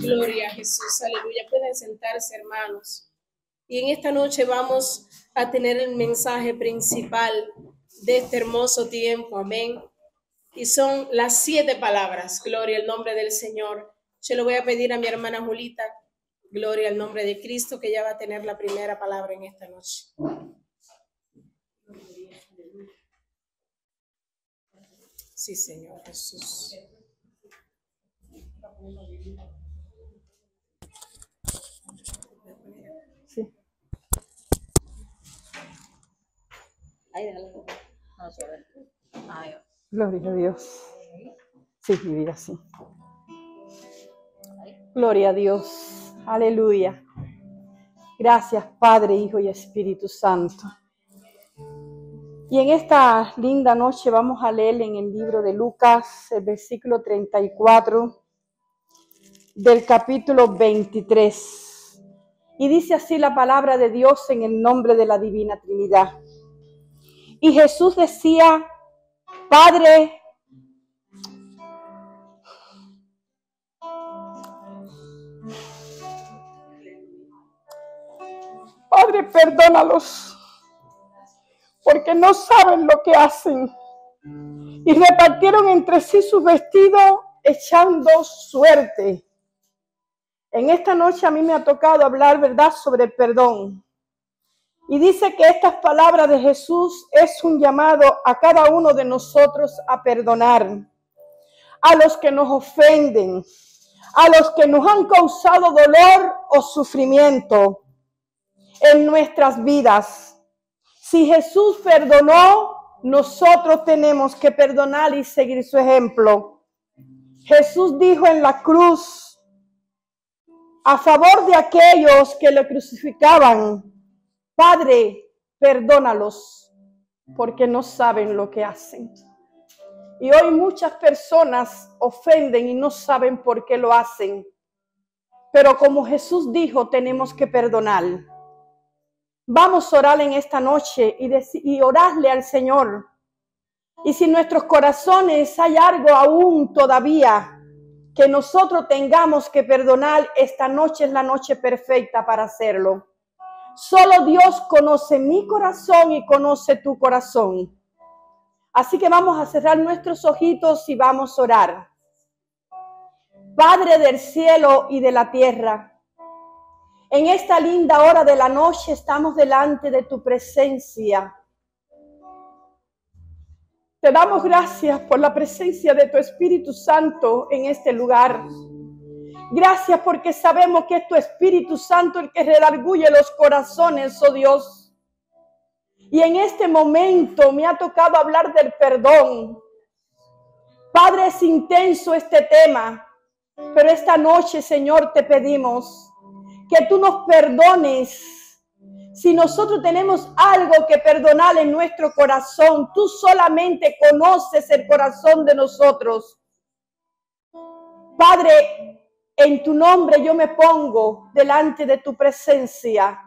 Gloria a Jesús, aleluya. Pueden sentarse, hermanos. Y en esta noche vamos a tener el mensaje principal de este hermoso tiempo, amén. Y son las 7 palabras, gloria al nombre del Señor. Yo le voy a pedir a mi hermana Julita, gloria al nombre de Cristo, que ella va a tener la primera palabra en esta noche. Sí, Señor Jesús. Sí. Gloria a Dios. Sí, mi vida, sí. Gloria a Dios. Aleluya. Gracias, Padre, Hijo y Espíritu Santo. Y en esta linda noche vamos a leer en el libro de Lucas, el versículo 34 del capítulo 23. Y dice así la palabra de Dios en el nombre de la Divina Trinidad. Y Jesús decía: Padre, perdónalos, porque no saben lo que hacen. Y repartieron entre sí sus vestidos, echando suerte. En esta noche a mí me ha tocado hablar, ¿verdad?, sobre el perdón. Y dice que estas palabras de Jesús es un llamado a cada uno de nosotros a perdonar. A los que nos ofenden, a los que nos han causado dolor o sufrimiento en nuestras vidas. Si Jesús perdonó, nosotros tenemos que perdonar y seguir su ejemplo. Jesús dijo en la cruz, a favor de aquellos que le crucificaban: Padre, perdónalos, porque no saben lo que hacen. Y hoy muchas personas ofenden y no saben por qué lo hacen. Pero como Jesús dijo, tenemos que perdonar. Vamos a orar en esta noche y orarle al Señor. Y si en nuestros corazones hay algo aún todavía que nosotros tengamos que perdonar, esta noche es la noche perfecta para hacerlo. Solo Dios conoce mi corazón y conoce tu corazón. Así que vamos a cerrar nuestros ojitos y vamos a orar. Padre del cielo y de la tierra, en esta linda hora de la noche estamos delante de tu presencia. Te damos gracias por la presencia de tu Espíritu Santo en este lugar. Gracias porque sabemos que es tu Espíritu Santo el que redarguye los corazones, oh Dios. Y en este momento me ha tocado hablar del perdón. Padre, es intenso este tema, pero esta noche, Señor, te pedimos que tú nos perdones. Si nosotros tenemos algo que perdonar en nuestro corazón, tú solamente conoces el corazón de nosotros. Padre, en tu nombre yo me pongo delante de tu presencia.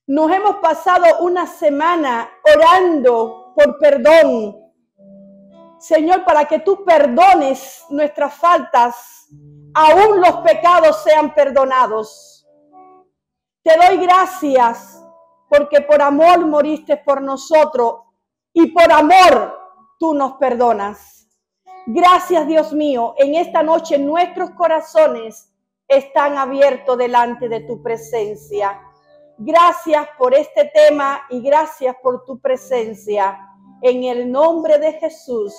Nos hemos pasado una semana orando por perdón, Señor, para que tú perdones nuestras faltas, aún los pecados sean perdonados. Te doy gracias porque por amor moriste por nosotros y por amor tú nos perdonas. Gracias, Dios mío. En esta noche nuestros corazones están abiertos delante de tu presencia. Gracias por este tema y gracias por tu presencia. En el nombre de Jesús.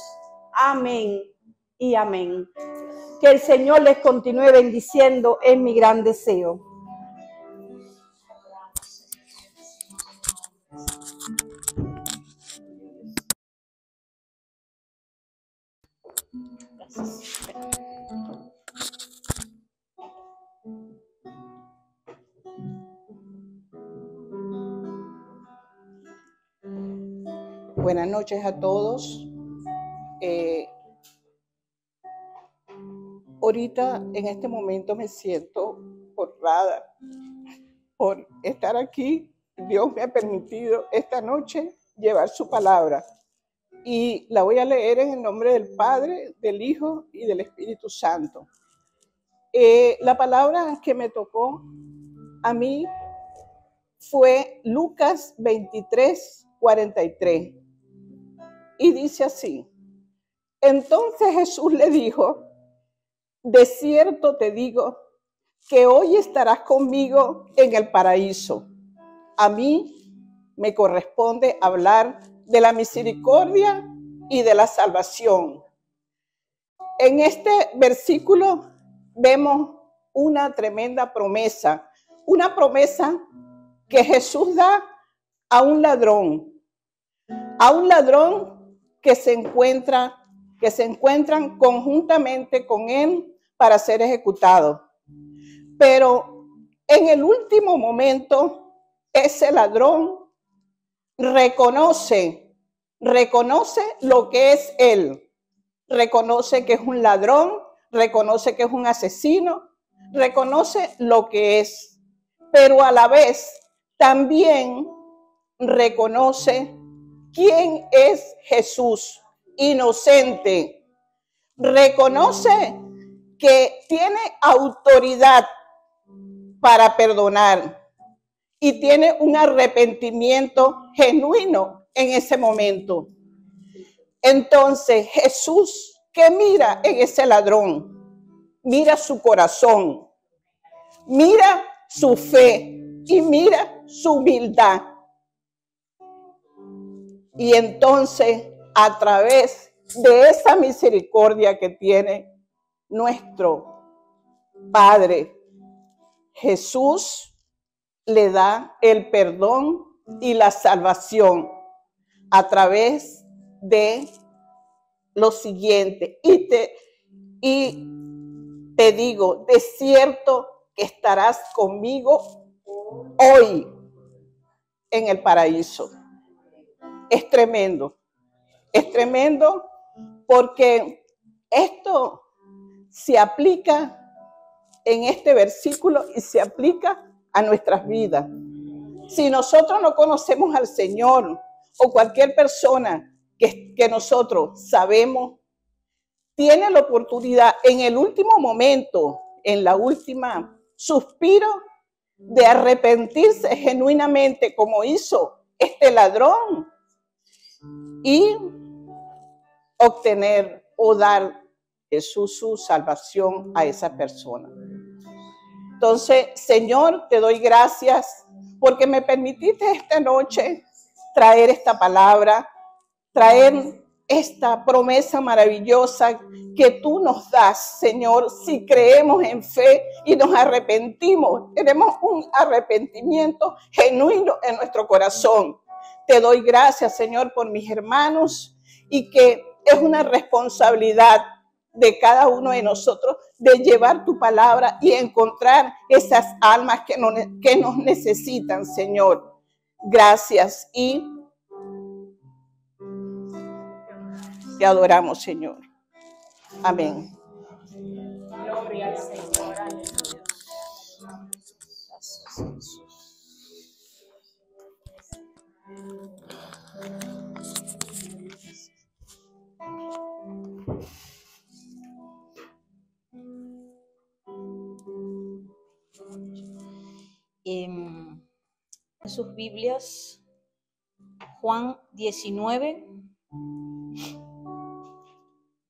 Amén y amén. Que el Señor les continúe bendiciendo, es mi gran deseo. Buenas noches a todos. Ahorita, en este momento, me siento honrada por estar aquí. Dios me ha permitido esta noche llevar su palabra. Y la voy a leer en el nombre del Padre, del Hijo y del Espíritu Santo. La palabra que me tocó a mí fue Lucas 23:43. Y dice así: entonces Jesús le dijo, de cierto te digo que hoy estarás conmigo en el paraíso. A mí me corresponde hablar de la misericordia y de la salvación. En este versículo vemos una tremenda promesa, una promesa que Jesús da a un ladrón que se encuentran conjuntamente con él para ser ejecutado. Pero en el último momento, ese ladrón reconoce lo que es él. Reconoce que es un ladrón, reconoce que es un asesino, reconoce lo que es, pero a la vez también reconoce quién es Jesús, inocente. Reconoce que tiene autoridad para perdonar y tiene un arrepentimiento genuino en ese momento. Entonces Jesús, ¿qué mira en ese ladrón? Mira su corazón, mira su fe y mira su humildad. Y entonces, a través de esa misericordia que tiene nuestro Padre, Jesús le da el perdón y la salvación a través de lo siguiente. Y te digo, de cierto que estarás conmigo hoy en el paraíso. Es tremendo porque esto se aplica en este versículo y se aplica a nuestras vidas. Si nosotros no conocemos al Señor o cualquier persona que nosotros sabemos, tiene la oportunidad en el último momento, en la última suspiro, de arrepentirse genuinamente como hizo este ladrón y obtener o dar Jesús su salvación a esa persona. Entonces, Señor, te doy gracias porque me permitiste esta noche traer esta palabra, traer esta promesa maravillosa que tú nos das, Señor, si creemos en fe y nos arrepentimos. Tenemos un arrepentimiento genuino en nuestro corazón. Te doy gracias, Señor, por mis hermanos y que es una responsabilidad de cada uno de nosotros de llevar tu palabra y encontrar esas almas que nos necesitan, Señor. Gracias y te adoramos, Señor. Amén. Gloria al Señor. Aleluya. En sus Biblias, Juan 19,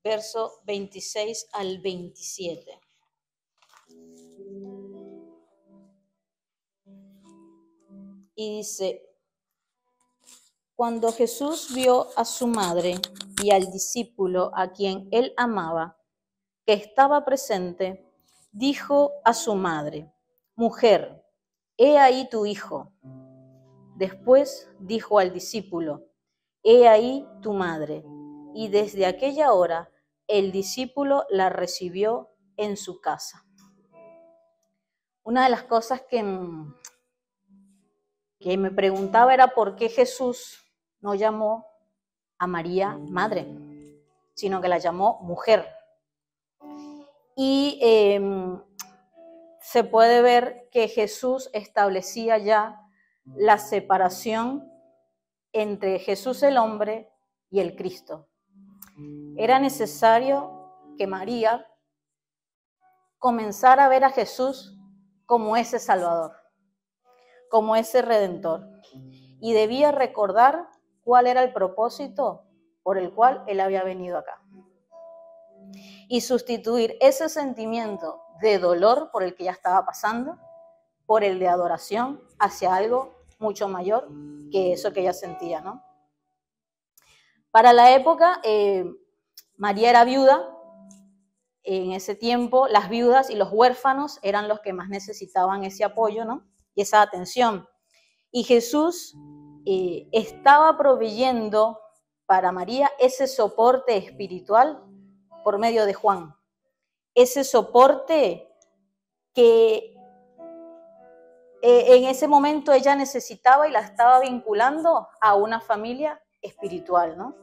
verso 26 al 27. Y dice: cuando Jesús vio a su madre y al discípulo a quien él amaba, que estaba presente, dijo a su madre: mujer, he ahí tu hijo. Después dijo al discípulo: he ahí tu madre. Y desde aquella hora el discípulo la recibió en su casa. Una de las cosas que me preguntaba era por qué Jesús no llamó a María madre, sino que la llamó mujer. Y se puede ver que Jesús establecía ya la separación entre Jesús el hombre y el Cristo. Era necesario que María comenzar a ver a Jesús como ese Salvador, como ese Redentor. Y debía recordar cuál era el propósito por el cual él había venido acá. Y sustituir ese sentimiento de dolor por el que ya estaba pasando, por el de adoración hacia algo mucho mayor que eso que ella sentía, ¿no? Para la época, María era viuda. En ese tiempo, las viudas y los huérfanos eran los que más necesitaban ese apoyo, ¿no? Y esa atención. Y Jesús estaba proveyendo para María ese soporte espiritual por medio de Juan. Ese soporte que en ese momento ella necesitaba y la estaba vinculando a una familia espiritual, ¿no?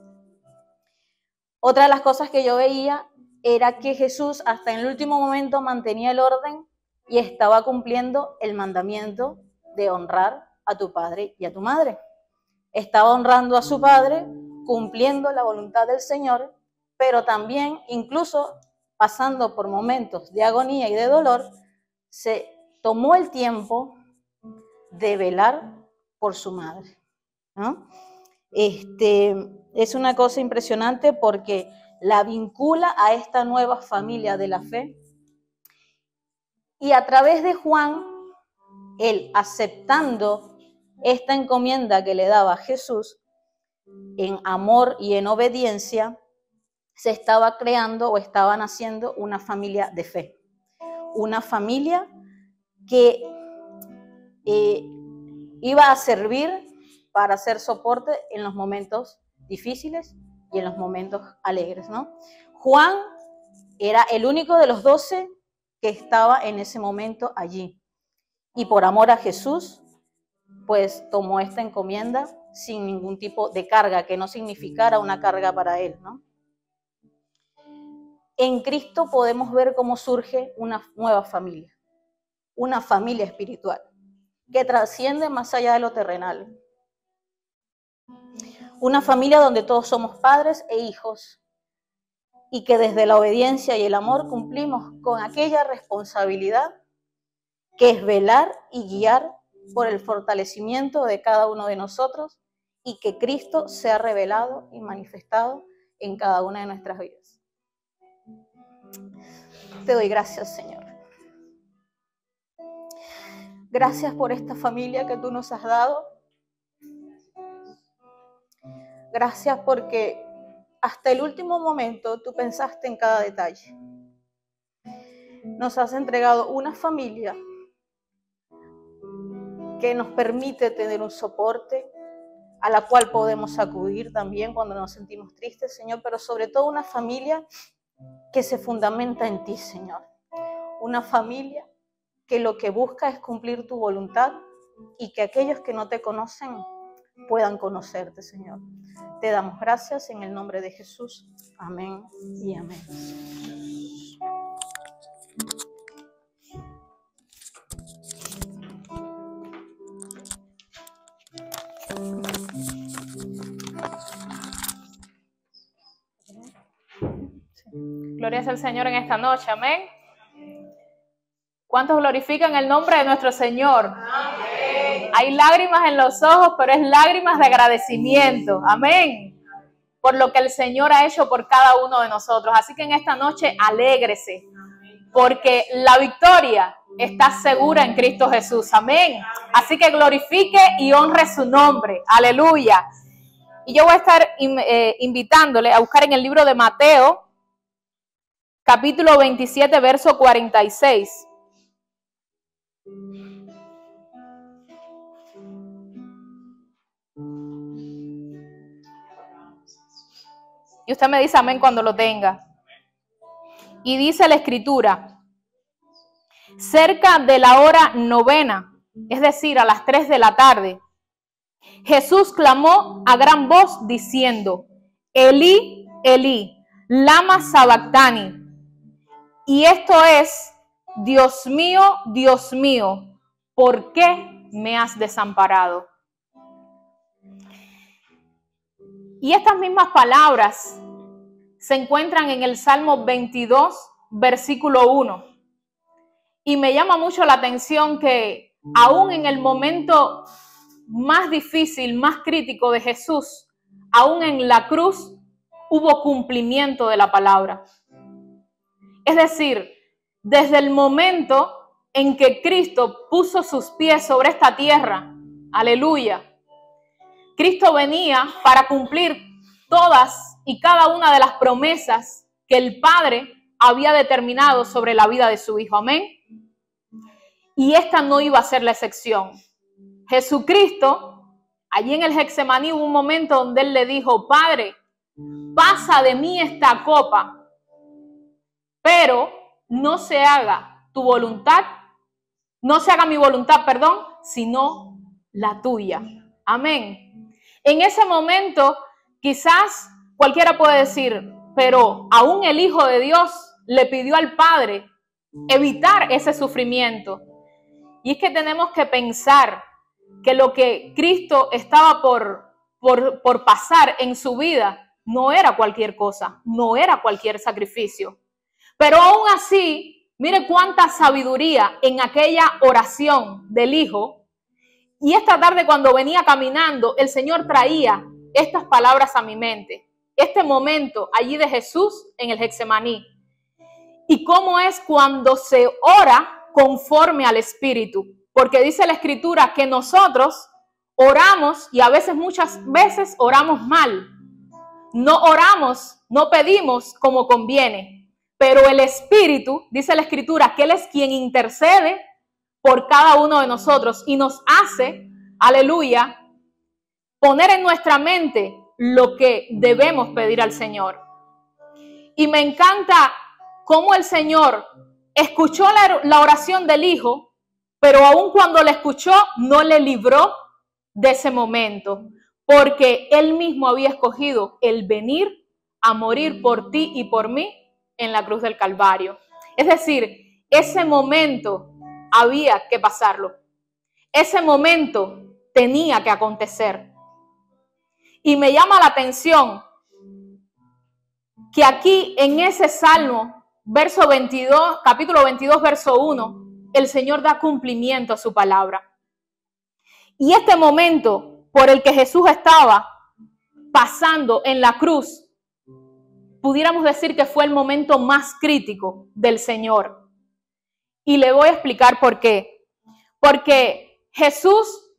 Otra de las cosas que yo veía era que Jesús hasta en el último momento mantenía el orden y estaba cumpliendo el mandamiento de honrar a tu padre y a tu madre. Estaba honrando a su padre, cumpliendo la voluntad del Señor, pero también, incluso pasando por momentos de agonía y de dolor, se tomó el tiempo de velar por su madre, ¿no? Es una cosa impresionante porque la vincula a esta nueva familia de la fe. Y a través de Juan, él aceptando esta encomienda que le daba Jesús en amor y en obediencia, se estaba creando o estaba naciendo una familia de fe. Una familia que iba a servir para hacer soporte en los momentos difíciles y en los momentos alegres, ¿no? Juan era el único de los 12 que estaba en ese momento allí. Y por amor a Jesús, pues tomó esta encomienda sin ningún tipo de carga, que no significara una carga para él, ¿no? En Cristo podemos ver cómo surge una nueva familia, una familia espiritual, que trasciende más allá de lo terrenal. Una familia donde todos somos padres e hijos y que desde la obediencia y el amor cumplimos con aquella responsabilidad que es velar y guiar por el fortalecimiento de cada uno de nosotros y que Cristo sea revelado y manifestado en cada una de nuestras vidas. Te doy gracias, Señor. Gracias por esta familia que tú nos has dado. Gracias porque hasta el último momento tú pensaste en cada detalle. Nos has entregado una familia que nos permite tener un soporte a la cual podemos acudir también cuando nos sentimos tristes, Señor, pero sobre todo una familia que se fundamenta en ti, Señor. Una familia que lo que busca es cumplir tu voluntad y que aquellos que no te conocen puedan conocerte, Señor. Te damos gracias en el nombre de Jesús. Amén y amén. Gloria al Señor en esta noche, amén. ¿Cuántos glorifican el nombre de nuestro Señor? Amén. Hay lágrimas en los ojos, pero es lágrimas de agradecimiento, amén, por lo que el Señor ha hecho por cada uno de nosotros. Así que en esta noche alégrese, porque la victoria está segura en Cristo Jesús, amén. Así que glorifique y honre su nombre, aleluya. Y yo voy a estar invitándole a buscar en el libro de Mateo, capítulo 27, verso 46. Y usted me dice amén cuando lo tenga. Y dice la Escritura: cerca de la hora novena, es decir, a las 3 de la tarde, Jesús clamó a gran voz diciendo: Elí, Elí, lama sabactani. Y esto es: Dios mío, ¿por qué me has desamparado? Y estas mismas palabras se encuentran en el Salmo 22, versículo 1. Y me llama mucho la atención que aún en el momento más difícil, más crítico de Jesús, aún en la cruz, hubo cumplimiento de la palabra. Es decir, desde el momento en que Cristo puso sus pies sobre esta tierra, aleluya, Cristo venía para cumplir todas y cada una de las promesas que el Padre había determinado sobre la vida de su Hijo, amén. Y esta no iba a ser la excepción. Jesucristo, allí en el Getsemaní hubo un momento donde Él le dijo, Padre, pasa de mí esta copa, pero no se haga tu voluntad, no se haga mi voluntad, perdón, sino la tuya. Amén. En ese momento, quizás cualquiera puede decir, pero aún el Hijo de Dios le pidió al Padre evitar ese sufrimiento. Y es que tenemos que pensar que lo que Cristo estaba por pasar en su vida no era cualquier cosa, no era cualquier sacrificio. Pero aún así, mire cuánta sabiduría en aquella oración del Hijo. Y esta tarde cuando venía caminando, el Señor traía estas palabras a mi mente. Este momento allí de Jesús en el Getsemaní. Y cómo es cuando se ora conforme al Espíritu. Porque dice la Escritura que nosotros oramos y a veces, muchas veces oramos mal. No oramos, no pedimos como conviene. Pero el Espíritu, dice la Escritura, que Él es quien intercede por cada uno de nosotros y nos hace, aleluya, poner en nuestra mente lo que debemos pedir al Señor. Y me encanta cómo el Señor escuchó la oración del Hijo, pero aun cuando la escuchó, no le libró de ese momento, porque Él mismo había escogido el venir a morir por ti y por mí en la cruz del Calvario. Es decir, ese momento había que pasarlo. Ese momento tenía que acontecer. Y me llama la atención que aquí en ese Salmo, verso 22, capítulo 22, verso 1, el Señor da cumplimiento a su palabra. Y este momento por el que Jesús estaba pasando en la cruz, pudiéramos decir que fue el momento más crítico del Señor. Y le voy a explicar por qué. Porque Jesús,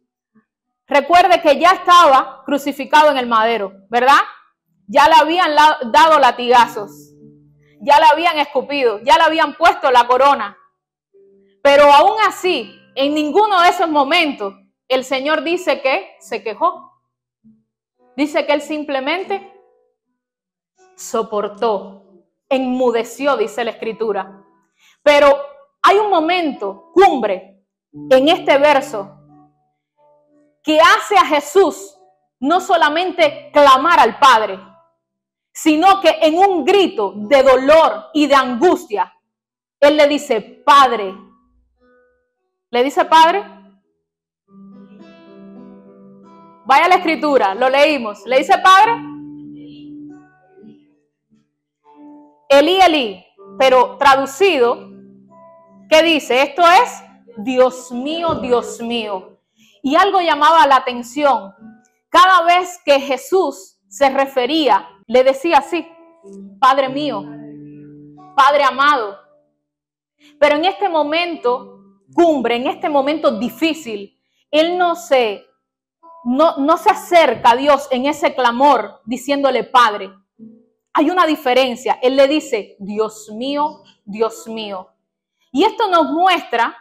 recuerde que ya estaba crucificado en el madero, ¿verdad? Ya le habían dado latigazos, ya le habían escupido, ya le habían puesto la corona. Pero aún así, en ninguno de esos momentos, el Señor dice que se quejó. Dice que Él simplemente soportó, enmudeció, dice la Escritura. Pero hay un momento cumbre en este verso que hace a Jesús no solamente clamar al Padre, sino que en un grito de dolor y de angustia, Él le dice, Padre. ¿Le dice Padre? Vaya a la Escritura, lo leímos. ¿Le dice Padre? Elí, Elí, pero traducido, ¿qué dice? Esto es, Dios mío, Dios mío. Y algo llamaba la atención. Cada vez que Jesús se refería, le decía así, Padre mío, Padre amado. Pero en este momento cumbre, en este momento difícil, Él no se acerca a Dios en ese clamor diciéndole Padre. Hay una diferencia. Él le dice, Dios mío, Dios mío. Y esto nos muestra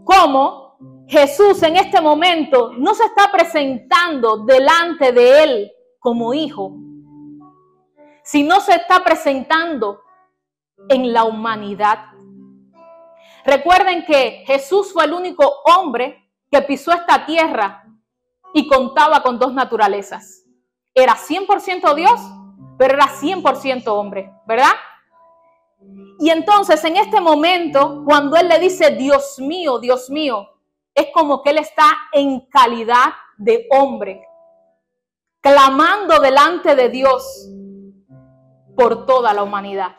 cómo Jesús en este momento no se está presentando delante de Él como hijo, sino se está presentando en la humanidad. Recuerden que Jesús fue el único hombre que pisó esta tierra y contaba con dos naturalezas. Era 100% Dios, pero era 100% hombre, ¿verdad? Y entonces en este momento, cuando Él le dice, Dios mío, es como que Él está en calidad de hombre, clamando delante de Dios por toda la humanidad.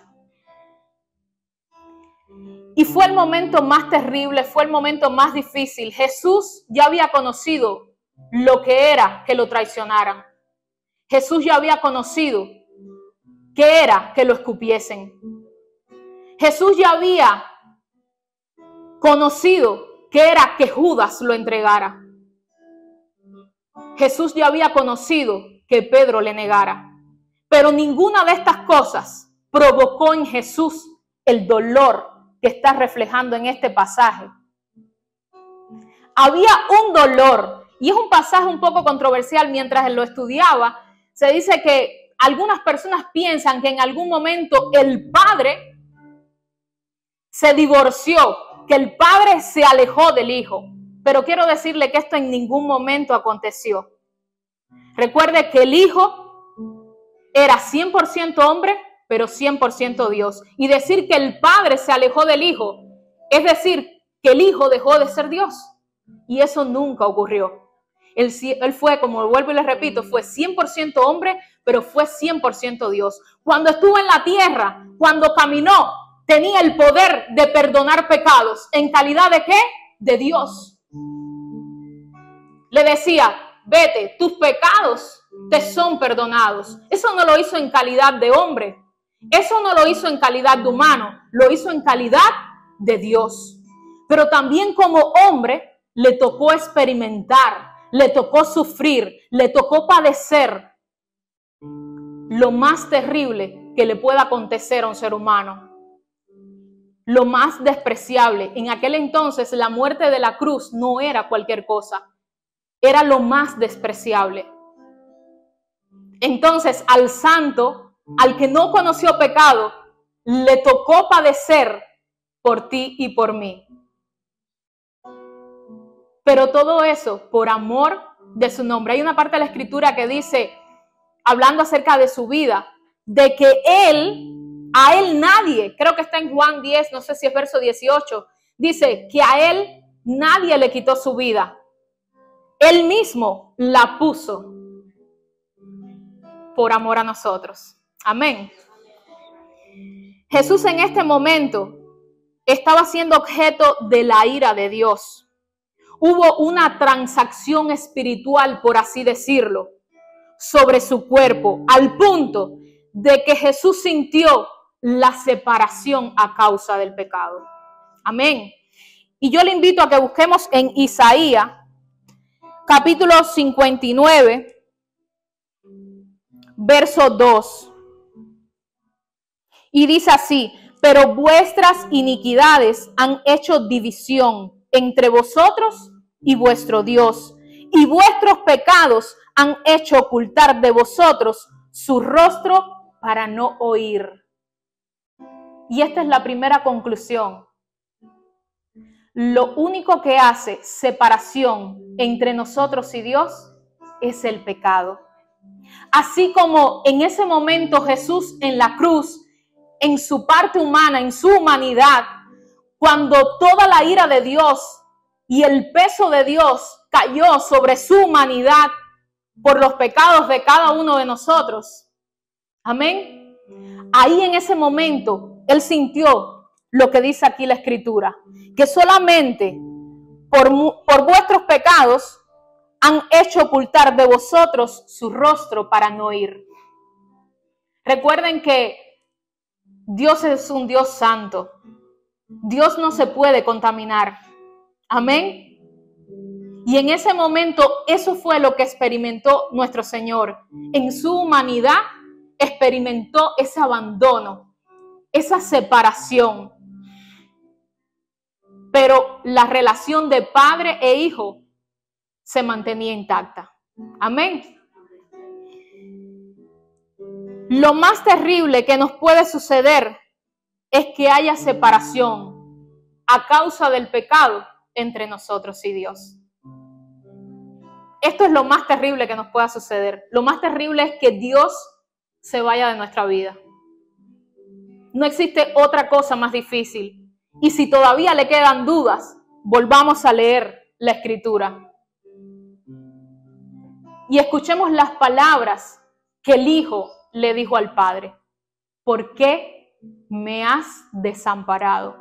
Y fue el momento más terrible, fue el momento más difícil. Jesús ya había conocido lo que era que lo traicionaran. Jesús ya había conocido qué era que lo escupiesen. Jesús ya había conocido qué era que Judas lo entregara. Jesús ya había conocido que Pedro le negara. Pero ninguna de estas cosas provocó en Jesús el dolor que está reflejando en este pasaje. Había un dolor, y es un pasaje un poco controversial. Mientras él lo estudiaba, se dice que algunas personas piensan que en algún momento el padre se divorció, que el padre se alejó del hijo. Pero quiero decirle que esto en ningún momento aconteció. Recuerde que el hijo era 100% hombre, pero 100% Dios. Y decir que el padre se alejó del hijo, es decir, que el hijo dejó de ser Dios. Y eso nunca ocurrió. Él fue, como vuelvo y les repito, fue 100% hombre, pero fue 100% Dios. Cuando estuvo en la tierra, cuando caminó, tenía el poder de perdonar pecados. ¿En calidad de qué? De Dios. Le decía, vete, tus pecados te son perdonados. Eso no lo hizo en calidad de hombre. Eso no lo hizo en calidad de humano. Lo hizo en calidad de Dios. Pero también como hombre le tocó experimentar, le tocó sufrir, le tocó padecer lo más terrible que le pueda acontecer a un ser humano. Lo más despreciable. En aquel entonces la muerte de la cruz no era cualquier cosa. Era lo más despreciable. Entonces al santo, al que no conoció pecado, le tocó padecer por ti y por mí. Pero todo eso por amor de su nombre. Hay una parte de la escritura que dice, hablando acerca de su vida, de que a él nadie, creo que está en Juan 10, no sé si es verso 18, dice que a él nadie le quitó su vida. Él mismo la puso por amor a nosotros. Amén. Jesús en este momento estaba siendo objeto de la ira de Dios. Hubo una transacción espiritual, por así decirlo, sobre su cuerpo, al punto de que Jesús sintió la separación a causa del pecado. Amén. Y yo le invito a que busquemos en Isaías, capítulo 59, verso 2. Y dice así, pero vuestras iniquidades han hecho división entre vosotros y vuestro Dios, y vuestros pecados han hecho ocultar de vosotros su rostro para no oír. Y esta es la primera conclusión. Lo único que hace separación entre nosotros y Dios es el pecado. Así como en ese momento Jesús en la cruz, en su parte humana, en su humanidad, cuando toda la ira de Dios y el peso de Dios cayó sobre su humanidad por los pecados de cada uno de nosotros. Amén. Ahí en ese momento Él sintió lo que dice aquí la Escritura, que solamente por vuestros pecados han hecho ocultar de vosotros su rostro para no oír. Recuerden que Dios es un Dios santo. Dios no se puede contaminar. Amén. Y en ese momento eso fue lo que experimentó nuestro Señor. En su humanidad experimentó ese abandono, esa separación. Pero la relación de padre e hijo se mantenía intacta. Amén. Lo más terrible que nos puede suceder es que haya separación a causa del pecado entre nosotros y Dios. Esto es lo más terrible que nos pueda suceder. Lo más terrible es que Dios se vaya de nuestra vida. No existe otra cosa más difícil. Y si todavía le quedan dudas, volvamos a leer la Escritura. Y escuchemos las palabras que el Hijo le dijo al Padre. ¿Por qué me has desamparado?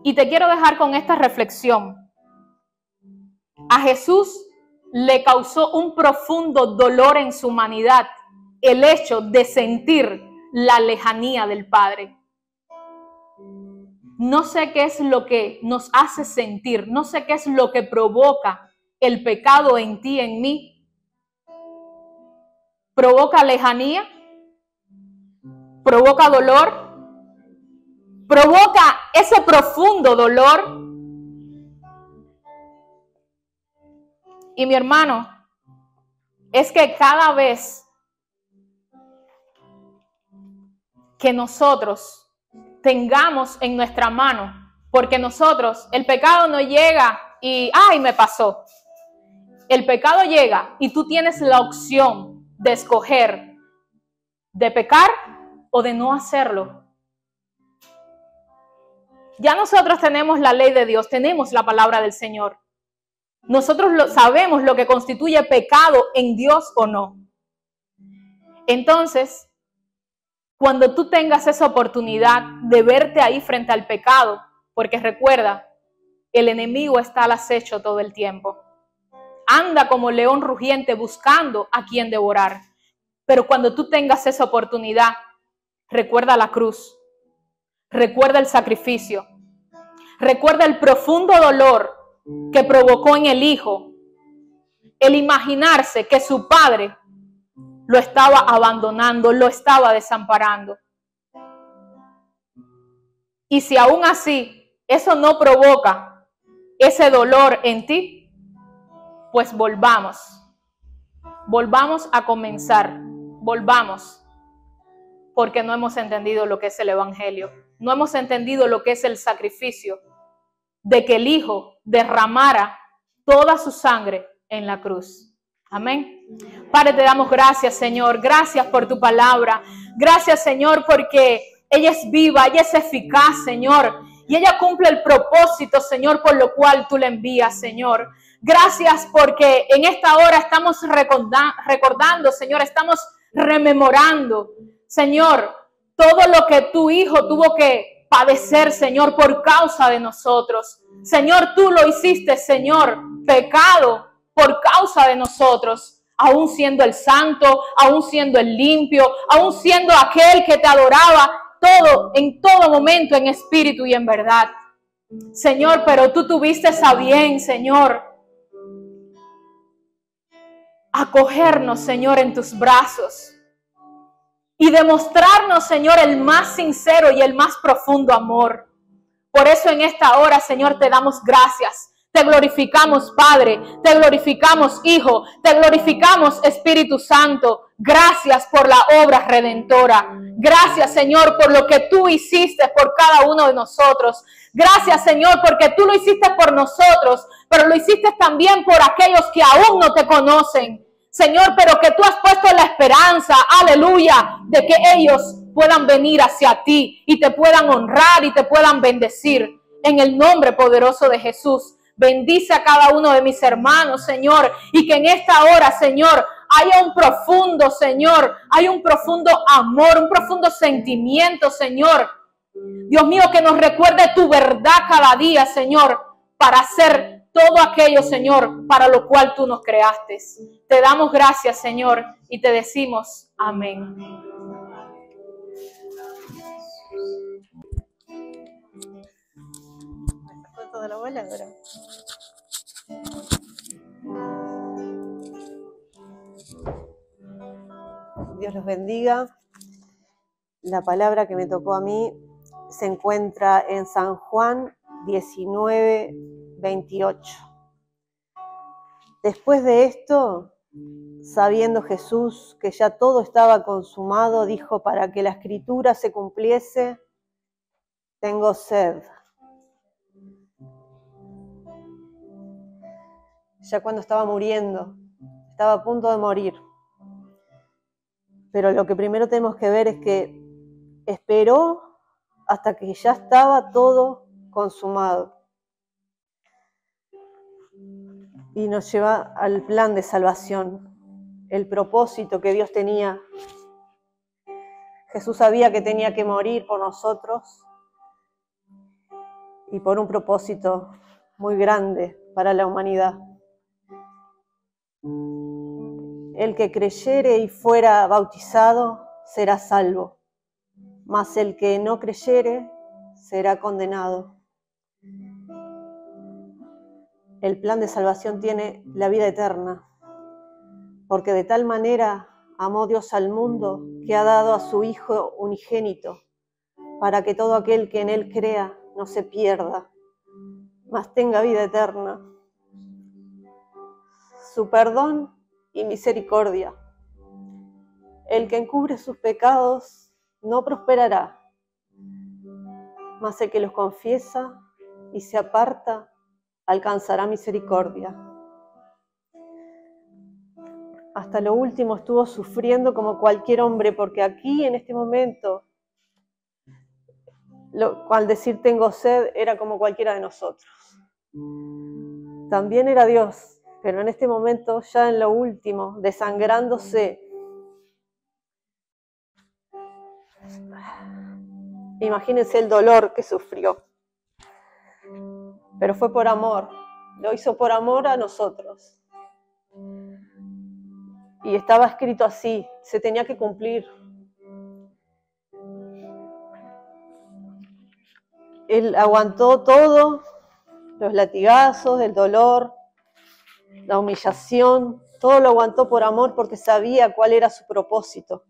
Y te quiero dejar con esta reflexión. A Jesús le causó un profundo dolor en su humanidad el hecho de sentir la lejanía del Padre. No sé qué es lo que nos hace sentir, no sé qué es lo que provoca el pecado en ti, en mí. ¿Provoca lejanía? ¿Provoca dolor? ¿Provoca ese profundo dolor? Y mi hermano, es que cada vez que nosotros tengamos en nuestra mano, porque nosotros, el pecado no llega y, ¡ay, me pasó! El pecado llega y tú tienes la opción de escoger de pecar o de no hacerlo. Ya nosotros tenemos la ley de Dios, tenemos la palabra del Señor. Nosotros sabemos lo que constituye pecado en Dios o no. Entonces, cuando tú tengas esa oportunidad de verte ahí frente al pecado, porque recuerda, el enemigo está al acecho todo el tiempo. Anda como león rugiente buscando a quien devorar. Pero cuando tú tengas esa oportunidad, recuerda la cruz, recuerda el sacrificio, recuerda el profundo dolor que provocó en el Hijo el imaginarse que su Padre lo estaba abandonando, lo estaba desamparando. Y si aún así eso no provoca ese dolor en ti, pues volvamos a comenzar, volvamos, porque no hemos entendido lo que es el Evangelio, no hemos entendido lo que es el sacrificio de que el Hijo derramara toda su sangre en la cruz. Amén. Padre, te damos gracias, Señor. Gracias por tu palabra. Gracias, Señor, porque ella es viva, ella es eficaz, Señor. Y ella cumple el propósito, Señor, por lo cual tú la envías, Señor. Gracias porque en esta hora estamos recordando, Señor, estamos rememorando, Señor, todo lo que tu Hijo tuvo que padecer, Señor, por causa de nosotros. Señor, tú lo hiciste, Señor, pecado por causa de nosotros, aún siendo el santo, aún siendo el limpio, aún siendo aquel que te adoraba todo, en todo momento, en espíritu y en verdad. Señor, pero tú tuviste a bien, Señor, acogernos, Señor, en tus brazos y demostrarnos, Señor, el más sincero y el más profundo amor. Por eso en esta hora, Señor, te damos gracias. Te glorificamos, Padre, te glorificamos, Hijo, te glorificamos, Espíritu Santo. Gracias por la obra redentora. Gracias, Señor, por lo que tú hiciste por cada uno de nosotros. Gracias, Señor, porque tú lo hiciste por nosotros, pero lo hiciste también por aquellos que aún no te conocen. Señor, pero que tú has puesto la esperanza, aleluya, de que ellos puedan venir hacia ti y te puedan honrar y te puedan bendecir. En el nombre poderoso de Jesús. Bendice a cada uno de mis hermanos, Señor, y que en esta hora, Señor, haya un profundo, Señor, hay un profundo amor, un profundo sentimiento, Señor. Dios mío, que nos recuerde tu verdad cada día, Señor, para hacer todo aquello, Señor, para lo cual tú nos creaste. Te damos gracias, Señor, y te decimos amén. De la voladora. Dios los bendiga. La palabra que me tocó a mí se encuentra en San Juan 19:28. Después de esto, sabiendo Jesús que ya todo estaba consumado, dijo: para que la escritura se cumpliese, tengo sed. Ya cuando estaba muriendo, estaba a punto de morir. Pero lo que primero tenemos que ver es que esperó hasta que ya estaba todo consumado. Y nos lleva al plan de salvación, el propósito que Dios tenía. Jesús sabía que tenía que morir por nosotros y por un propósito muy grande para la humanidad. El que creyere y fuera bautizado será salvo, mas el que no creyere será condenado. El plan de salvación tiene la vida eterna, porque de tal manera amó Dios al mundo que ha dado a su Hijo unigénito, para que todo aquel que en Él crea no se pierda, mas tenga vida eterna. Su perdón y misericordia. El que encubre sus pecados no prosperará, mas el que los confiesa y se aparta alcanzará misericordia. Hasta lo último estuvo sufriendo como cualquier hombre, porque aquí en este momento, al decir tengo sed, era como cualquiera de nosotros. También era Dios, pero en este momento, ya en lo último, desangrándose. Imagínense el dolor que sufrió. Pero fue por amor, lo hizo por amor a nosotros. Y estaba escrito así, se tenía que cumplir. Él aguantó todo, los latigazos, el dolor, la humillación, todo lo aguantó por amor porque sabía cuál era su propósito.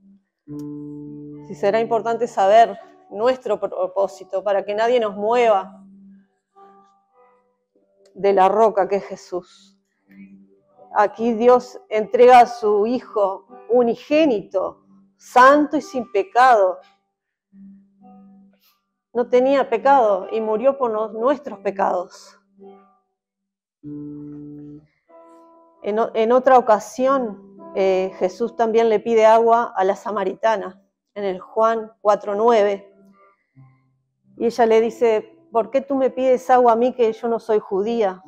Si será importante saber nuestro propósito para que nadie nos mueva de la roca que es Jesús. Aquí Dios entrega a su Hijo unigénito, santo y sin pecado. No tenía pecado y murió por nuestros pecados. En otra ocasión, Jesús también le pide agua a la samaritana, en el Juan 4:9. Y ella le dice, ¿por qué tú me pides agua a mí que yo no soy judía?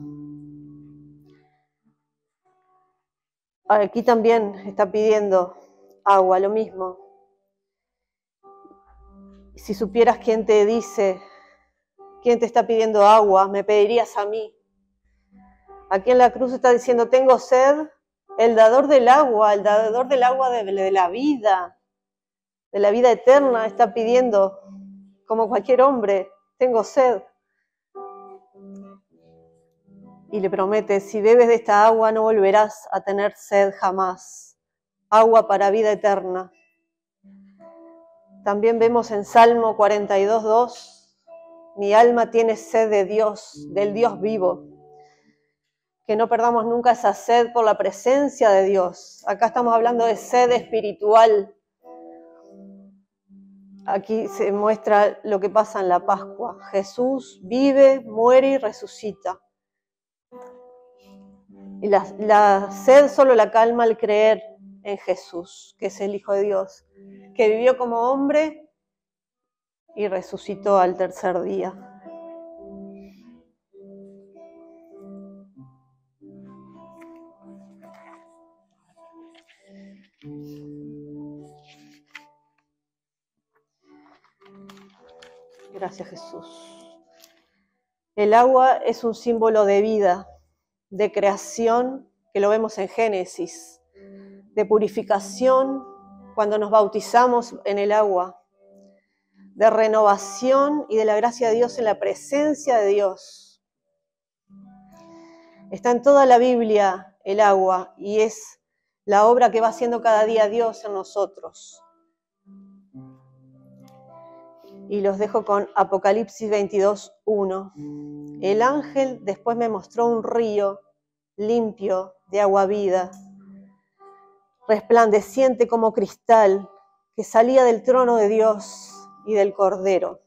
Aquí también está pidiendo agua, lo mismo. Si supieras quién te dice, quién te está pidiendo agua, me pedirías a mí. Aquí en la cruz está diciendo, tengo sed, el dador del agua de la vida eterna, está pidiendo, como cualquier hombre, tengo sed. Y le promete, si bebes de esta agua no volverás a tener sed jamás. Agua para vida eterna. También vemos en Salmo 42:2, mi alma tiene sed de Dios, del Dios vivo. Que no perdamos nunca esa sed por la presencia de Dios. Acá estamos hablando de sed espiritual. Aquí se muestra lo que pasa en la Pascua. Jesús vive, muere y resucita. Y la sed solo la calma al creer en Jesús, que es el Hijo de Dios, que vivió como hombre y resucitó al tercer día. Gracias, Jesús. El agua es un símbolo de vida, de creación, que lo vemos en Génesis, de purificación cuando nos bautizamos en el agua, de renovación y de la gracia de Dios en la presencia de Dios. Está en toda la Biblia el agua y es la obra que va haciendo cada día Dios en nosotros. Y los dejo con Apocalipsis 22:1. El ángel después me mostró un río limpio de agua viva, resplandeciente como cristal, que salía del trono de Dios y del Cordero.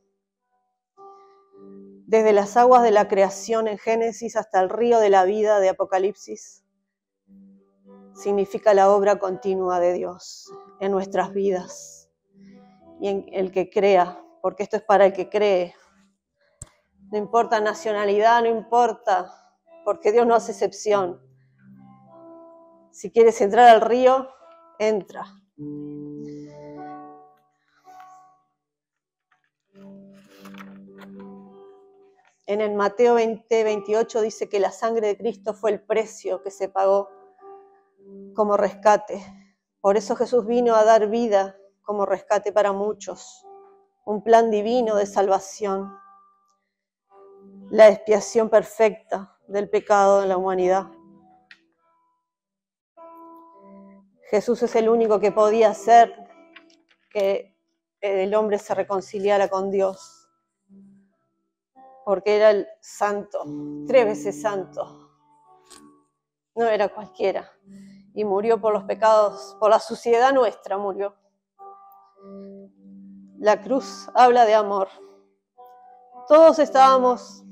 Desde las aguas de la creación en Génesis hasta el río de la vida de Apocalipsis, significa la obra continua de Dios en nuestras vidas y en el que crea, porque esto es para el que cree. No importa nacionalidad, no importa, porque Dios no hace excepción. Si quieres entrar al río, entra. En el Mateo 20:28 dice que la sangre de Cristo fue el precio que se pagó como rescate. Por eso Jesús vino a dar vida como rescate para muchos. Un plan divino de salvación. La expiación perfecta del pecado en la humanidad. Jesús es el único que podía hacer que el hombre se reconciliara con Dios. Porque era el santo, 3 veces santo. No era cualquiera. Y murió por los pecados, por la suciedad nuestra murió. La cruz habla de amor. Todos estábamos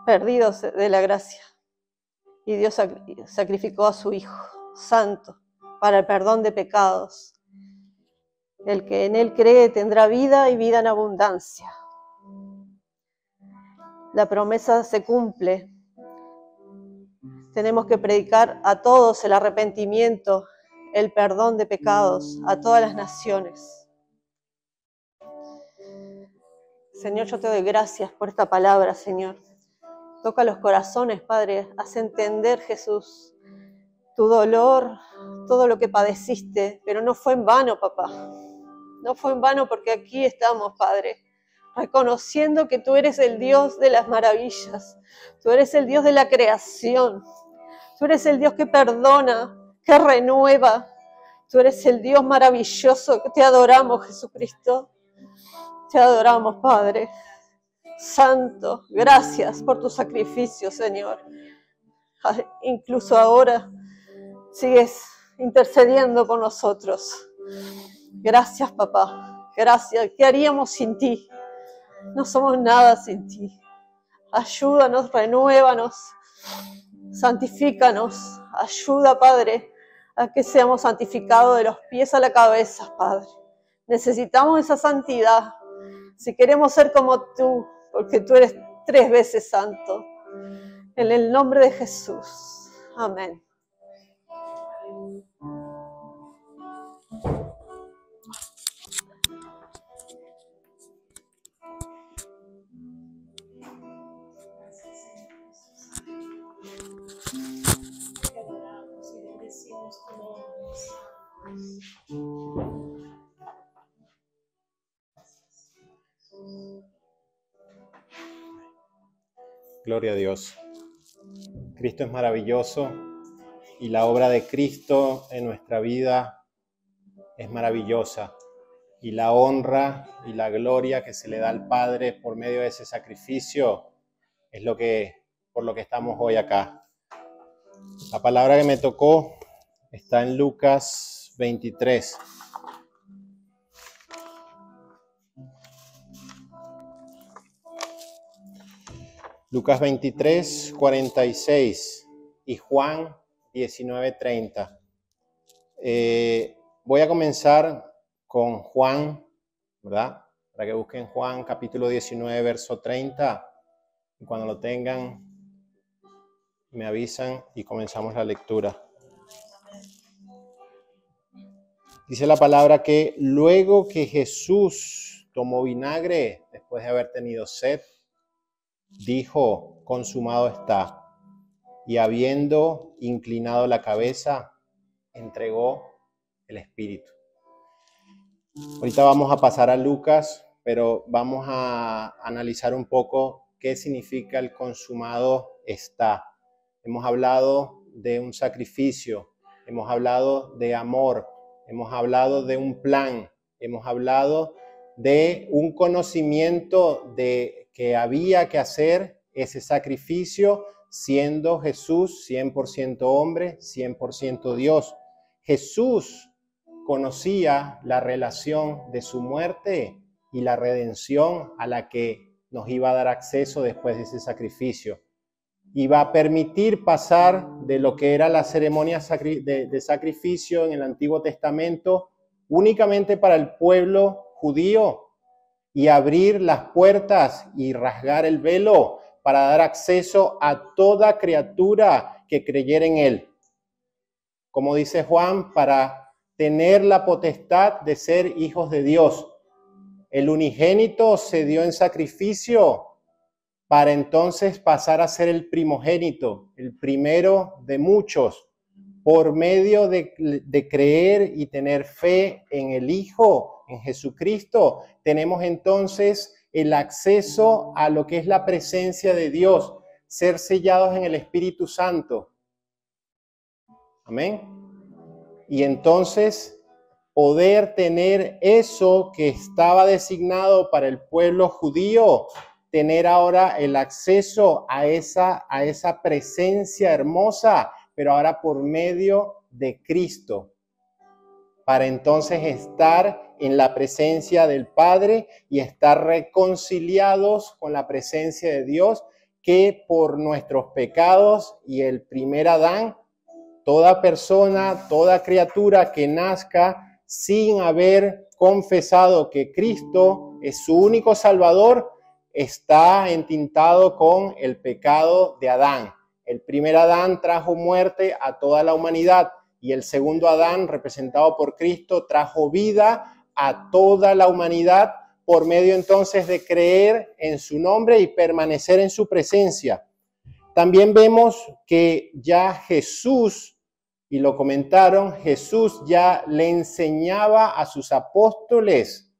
perdidos de la gracia. Y Dios sacrificó a su Hijo Santo para el perdón de pecados. El que en Él cree tendrá vida y vida en abundancia. La promesa se cumple. Tenemos que predicar a todos el arrepentimiento, el perdón de pecados, a todas las naciones. Señor, yo te doy gracias por esta palabra, Señor. Toca los corazones, Padre. Haz entender, Jesús, tu dolor, todo lo que padeciste, pero no fue en vano, papá. No fue en vano porque aquí estamos, Padre, reconociendo que tú eres el Dios de las maravillas. Tú eres el Dios de la creación. Tú eres el Dios que perdona, que renueva. Tú eres el Dios maravilloso. Te adoramos, Jesucristo. Te adoramos, Padre Santo. Gracias por tu sacrificio, Señor. Incluso ahora sigues intercediendo por nosotros. Gracias, papá. Gracias. ¿Qué haríamos sin ti? No somos nada sin ti. Ayúdanos, renuévanos, santifícanos. Ayuda, Padre, a que seamos santificados de los pies a la cabeza, Padre. Necesitamos esa santidad. Si queremos ser como tú, porque tú eres 3 veces santo. En el nombre de Jesús. Amén. Te adoramos y bendecimos tu nombre. Gloria a Dios. Cristo es maravilloso y la obra de Cristo en nuestra vida es maravillosa. Y la honra y la gloria que se le da al Padre por medio de ese sacrificio es por lo que estamos hoy acá. La palabra que me tocó está en Lucas 23. Lucas 23, 46 y Juan 19, 30. Voy a comenzar con Juan, ¿verdad? Para que busquen Juan capítulo 19, verso 30. Y cuando lo tengan, me avisan y comenzamos la lectura. Dice la palabra que luego que Jesús tomó vinagre, después de haber tenido sed, dijo, consumado está. Y habiendo inclinado la cabeza, entregó el Espíritu. Ahorita vamos a pasar a Lucas, pero vamos a analizar un poco qué significa el consumado está. Hemos hablado de un sacrificio, hemos hablado de amor, hemos hablado de un plan, hemos hablado de un conocimiento de que había que hacer ese sacrificio siendo Jesús 100% hombre, 100% Dios. Jesús conocía la relación de su muerte y la redención a la que nos iba a dar acceso después de ese sacrificio. Iba a permitir pasar de lo que era la ceremonia de sacrificio en el Antiguo Testamento únicamente para el pueblo judío y abrir las puertas y rasgar el velo para dar acceso a toda criatura que creyera en él. Como dice Juan, para tener la potestad de ser hijos de Dios. El unigénito se dio en sacrificio para entonces pasar a ser el primogénito, el primero de muchos, por medio de creer y tener fe en el Hijo, en Jesucristo. Tenemos entonces el acceso a lo que es la presencia de Dios, ser sellados en el Espíritu Santo. Amén. Y entonces poder tener eso que estaba designado para el pueblo judío, tener ahora el acceso a esa presencia hermosa, pero ahora por medio de Cristo, para entonces estar en la presencia del Padre y estar reconciliados con la presencia de Dios, que por nuestros pecados y el primer Adán, toda persona, toda criatura que nazca sin haber confesado que Cristo es su único Salvador, está entintado con el pecado de Adán. El primer Adán trajo muerte a toda la humanidad y el segundo Adán, representado por Cristo, trajo vida a toda la humanidad por medio entonces de creer en su nombre y permanecer en su presencia. También vemos que ya Jesús, y lo comentaron, Jesús ya le enseñaba a sus apóstoles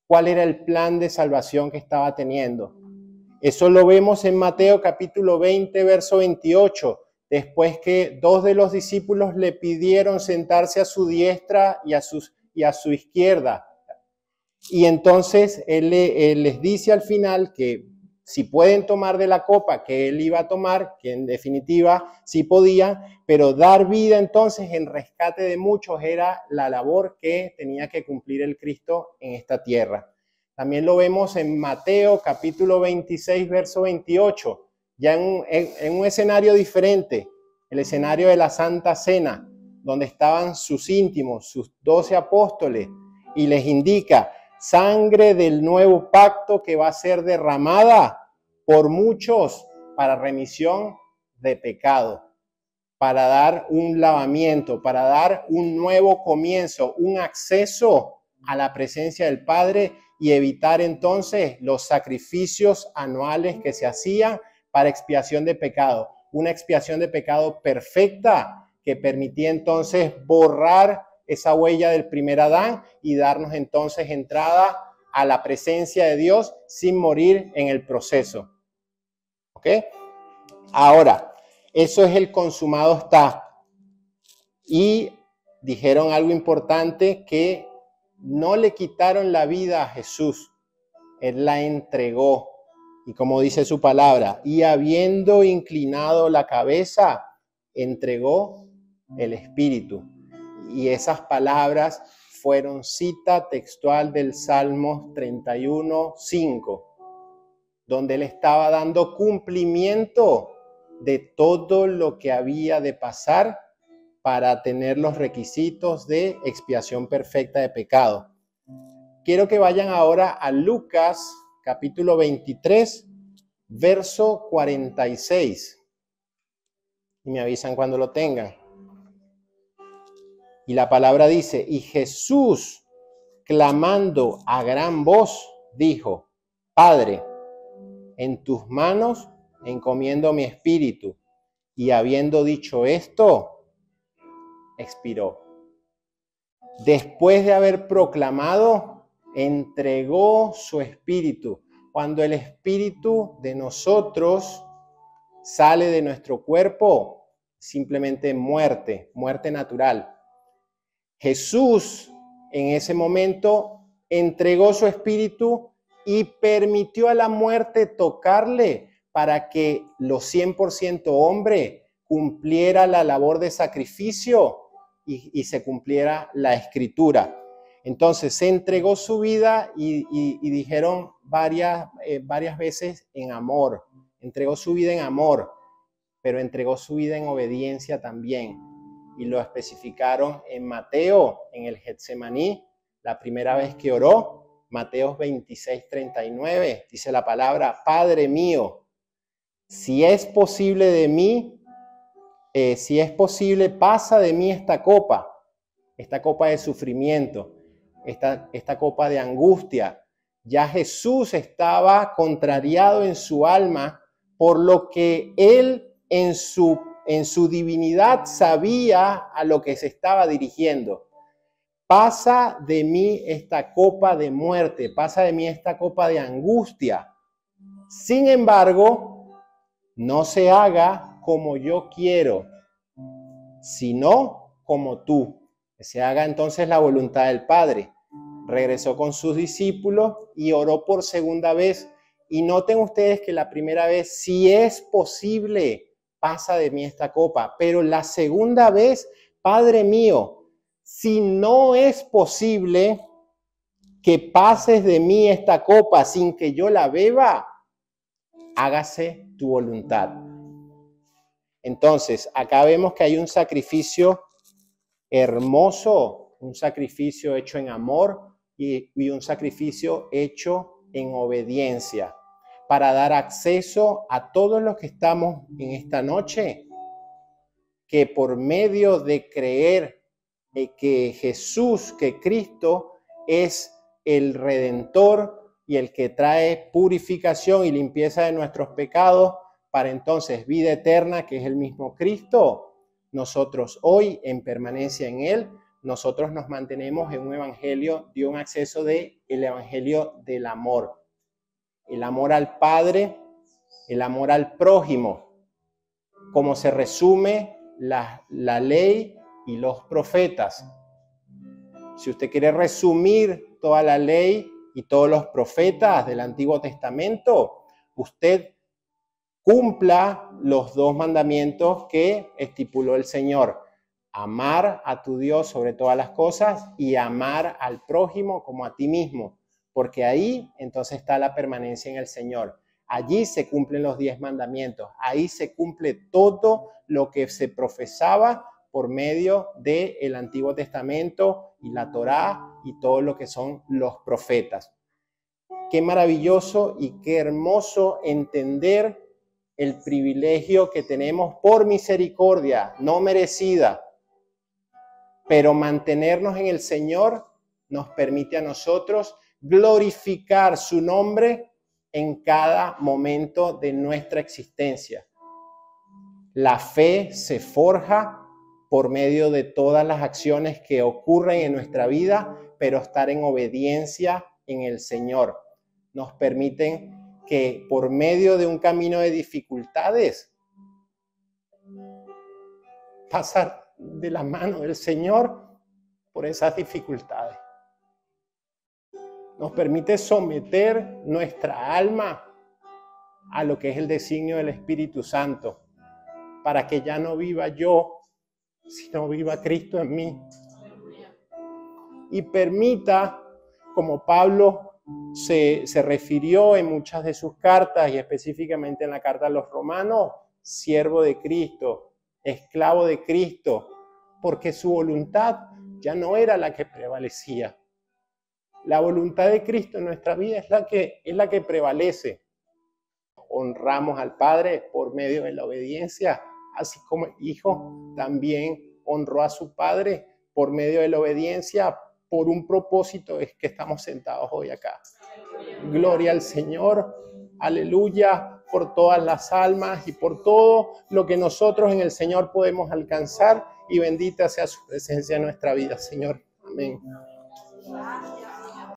cuál era el plan de salvación que estaba teniendo. Eso lo vemos en Mateo capítulo 20, verso 28, después que 2 de los discípulos le pidieron sentarse a su diestra y a su izquierda. Y entonces él les dice al final que si pueden tomar de la copa que él iba a tomar, que en definitiva sí podía, pero dar vida entonces en rescate de muchos era la labor que tenía que cumplir el Cristo en esta tierra. También lo vemos en Mateo capítulo 26, verso 28, ya en un escenario diferente, el escenario de la Santa Cena, donde estaban sus íntimos, sus 12 apóstoles, y les indica: sangre del nuevo pacto que va a ser derramada por muchos para remisión de pecado, para dar un lavamiento, para dar un nuevo comienzo, un acceso a la presencia del Padre y evitar entonces los sacrificios anuales que se hacían para expiación de pecado. Una expiación de pecado perfecta que permitía entonces borrar esa huella del primer Adán y darnos entonces entrada a la presencia de Dios sin morir en el proceso. ¿Ok? Ahora, eso es el consumado está. Y dijeron algo importante, que no le quitaron la vida a Jesús. Él la entregó. Y como dice su palabra, y habiendo inclinado la cabeza, entregó el Espíritu. Y esas palabras fueron cita textual del Salmo 31:5, donde él estaba dando cumplimiento de todo lo que había de pasar para tener los requisitos de expiación perfecta de pecado. Quiero que vayan ahora a Lucas capítulo 23, verso 46. Y me avisan cuando lo tengan. Y la palabra dice: y Jesús, clamando a gran voz, dijo: Padre, en tus manos encomiendo mi espíritu. Y habiendo dicho esto, expiró. Después de haber proclamado, entregó su espíritu. Cuando el espíritu de nosotros sale de nuestro cuerpo, simplemente muerte natural. Jesús en ese momento entregó su espíritu y permitió a la muerte tocarle para que lo 100% hombre cumpliera la labor de sacrificio y se cumpliera la escritura. Entonces se entregó su vida y dijeron varias veces en amor. Entregó su vida en amor, pero entregó su vida en obediencia también. Y lo especificaron en Mateo, en el Getsemaní, la primera vez que oró, Mateo 26:39, dice la palabra: Padre mío, si es posible de mí, pasa de mí esta copa de sufrimiento, esta copa de angustia, Ya Jesús estaba contrariado en su alma, por lo que él en su divinidad sabía a lo que se estaba dirigiendo. Pasa de mí esta copa de muerte, pasa de mí esta copa de angustia. Sin embargo, no se haga como yo quiero, sino como tú. Que se haga entonces la voluntad del Padre. Regresó con sus discípulos y oró por segunda vez. Y noten ustedes que la primera vez, si es posible, pasa de mí esta copa. Pero la segunda vez, Padre mío, si no es posible que pases de mí esta copa sin que yo la beba, hágase tu voluntad. Entonces, acá vemos que hay un sacrificio hermoso, un sacrificio hecho en amor y un sacrificio hecho en obediencia para dar acceso a todos los que estamos en esta noche, que por medio de creer que Jesús, que Cristo es el Redentor y el que trae purificación y limpieza de nuestros pecados para entonces vida eterna, que es el mismo Cristo, nosotros hoy en permanencia en Él, nosotros nos mantenemos en un evangelio, de un acceso del evangelio del amor. El amor al Padre, el amor al prójimo, como se resume la ley y los profetas. Si usted quiere resumir toda la ley y todos los profetas del Antiguo Testamento, usted cumpla los 2 mandamientos que estipuló el Señor. Amar a tu Dios sobre todas las cosas y amar al prójimo como a ti mismo, porque ahí entonces está la permanencia en el Señor. Allí se cumplen los 10 mandamientos, ahí se cumple todo lo que se profesaba por medio del Antiguo Testamento y la Torá y todo lo que son los profetas. Qué maravilloso y qué hermoso entender el privilegio que tenemos por misericordia, no merecida, pero mantenernos en el Señor nos permite a nosotros glorificar su nombre en cada momento de nuestra existencia. La fe se forja por medio de todas las acciones que ocurren en nuestra vida, pero estar en obediencia en el Señor nos permiten que por medio de un camino de dificultades, pasar de la mano del Señor por esas dificultades. Nos permite someter nuestra alma a lo que es el designio del Espíritu Santo, para que ya no viva yo, sino viva Cristo en mí. Y permita, como Pablo se refirió en muchas de sus cartas y específicamente en la carta a los Romanos, siervo de Cristo, esclavo de Cristo, porque su voluntad ya no era la que prevalecía. La voluntad de Cristo en nuestra vida es la que prevalece. Honramos al Padre por medio de la obediencia, así como el Hijo también honró a su Padre por medio de la obediencia. Por un propósito es que estamos sentados hoy acá. Gloria al Señor, aleluya, por todas las almas y por todo lo que nosotros en el Señor podemos alcanzar, y bendita sea su presencia en nuestra vida, Señor. Amén.